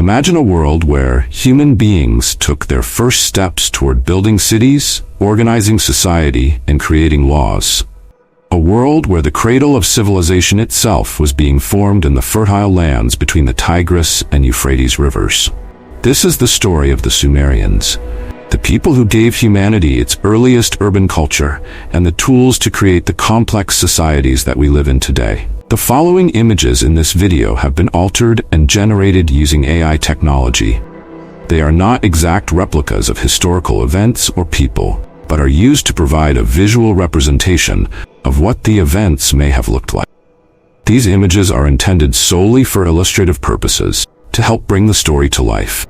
Imagine a world where human beings took their first steps toward building cities, organizing society, and creating laws. A world where the cradle of civilization itself was being formed in the fertile lands between the Tigris and Euphrates rivers. This is the story of the Sumerians, the people who gave humanity its earliest urban culture and the tools to create the complex societies that we live in today. The following images in this video have been altered and generated using AI technology. They are not exact replicas of historical events or people, but are used to provide a visual representation of what the events may have looked like. These images are intended solely for illustrative purposes, to help bring the story to life.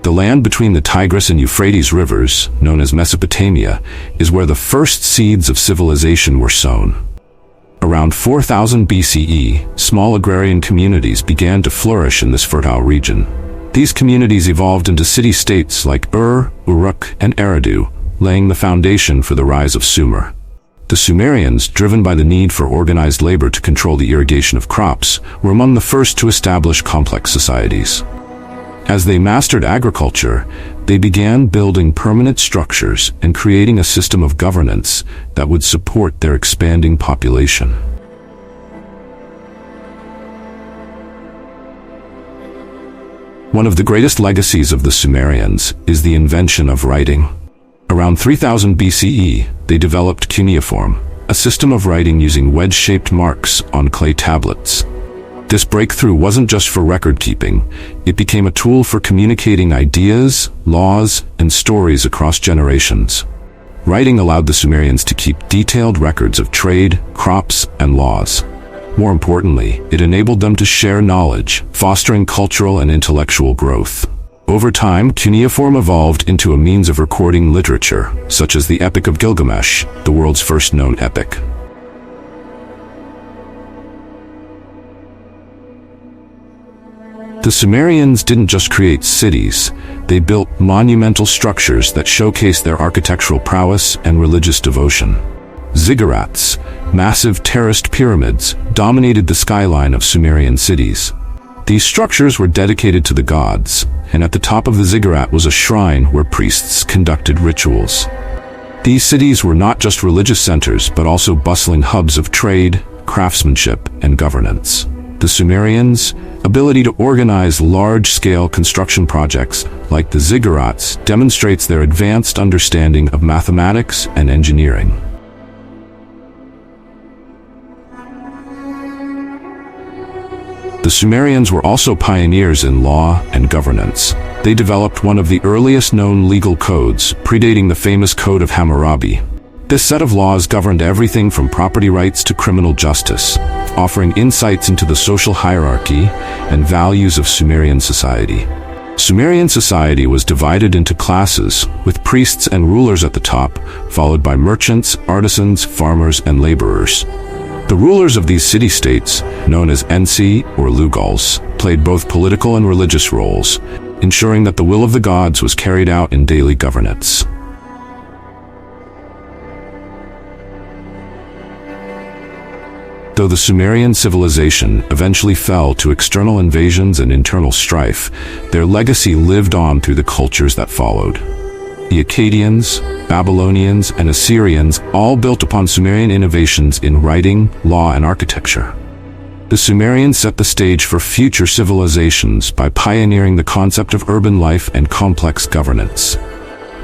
The land between the Tigris and Euphrates rivers, known as Mesopotamia, is where the first seeds of civilization were sown. Around 4000 BCE, small agrarian communities began to flourish in this fertile region. These communities evolved into city-states like Ur, Uruk, and Eridu, laying the foundation for the rise of Sumer. The Sumerians, driven by the need for organized labor to control the irrigation of crops, were among the first to establish complex societies. As they mastered agriculture, they began building permanent structures and creating a system of governance that would support their expanding population. One of the greatest legacies of the Sumerians is the invention of writing. Around 3000 BCE, they developed cuneiform, a system of writing using wedge-shaped marks on clay tablets. This breakthrough wasn't just for record-keeping, it became a tool for communicating ideas, laws, and stories across generations. Writing allowed the Sumerians to keep detailed records of trade, crops, and laws. More importantly, it enabled them to share knowledge, fostering cultural and intellectual growth. Over time, cuneiform evolved into a means of recording literature, such as the Epic of Gilgamesh, the world's first known epic. The Sumerians didn't just create cities, they built monumental structures that showcased their architectural prowess and religious devotion. Ziggurats, massive terraced pyramids, dominated the skyline of Sumerian cities. These structures were dedicated to the gods, and at the top of the ziggurat was a shrine where priests conducted rituals. These cities were not just religious centers, but also bustling hubs of trade, craftsmanship, and governance. The Sumerians' ability to organize large-scale construction projects like the ziggurats demonstrates their advanced understanding of mathematics and engineering. The Sumerians were also pioneers in law and governance. They developed one of the earliest known legal codes, predating the famous Code of Hammurabi. This set of laws governed everything from property rights to criminal justice, offering insights into the social hierarchy and values of Sumerian society. Sumerian society was divided into classes, with priests and rulers at the top, followed by merchants, artisans, farmers, and laborers. The rulers of these city-states, known as Ensi or Lugals, played both political and religious roles, ensuring that the will of the gods was carried out in daily governance. Though the Sumerian civilization eventually fell to external invasions and internal strife, their legacy lived on through the cultures that followed. The Akkadians, Babylonians, and Assyrians all built upon Sumerian innovations in writing, law, and architecture. The Sumerians set the stage for future civilizations by pioneering the concept of urban life and complex governance.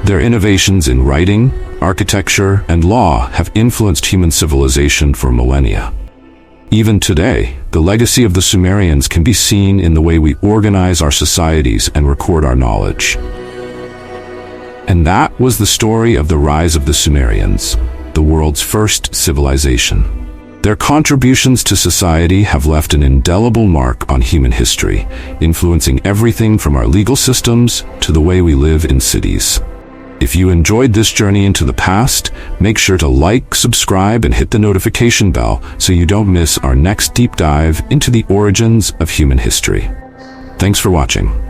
Their innovations in writing, architecture, and law have influenced human civilization for millennia. Even today, the legacy of the Sumerians can be seen in the way we organize our societies and record our knowledge. And that was the story of the rise of the Sumerians, the world's first civilization. Their contributions to society have left an indelible mark on human history, influencing everything from our legal systems to the way we live in cities. If you enjoyed this journey into the past, make sure to like, subscribe, and hit the notification bell so you don't miss our next deep dive into the origins of human history. Thanks for watching.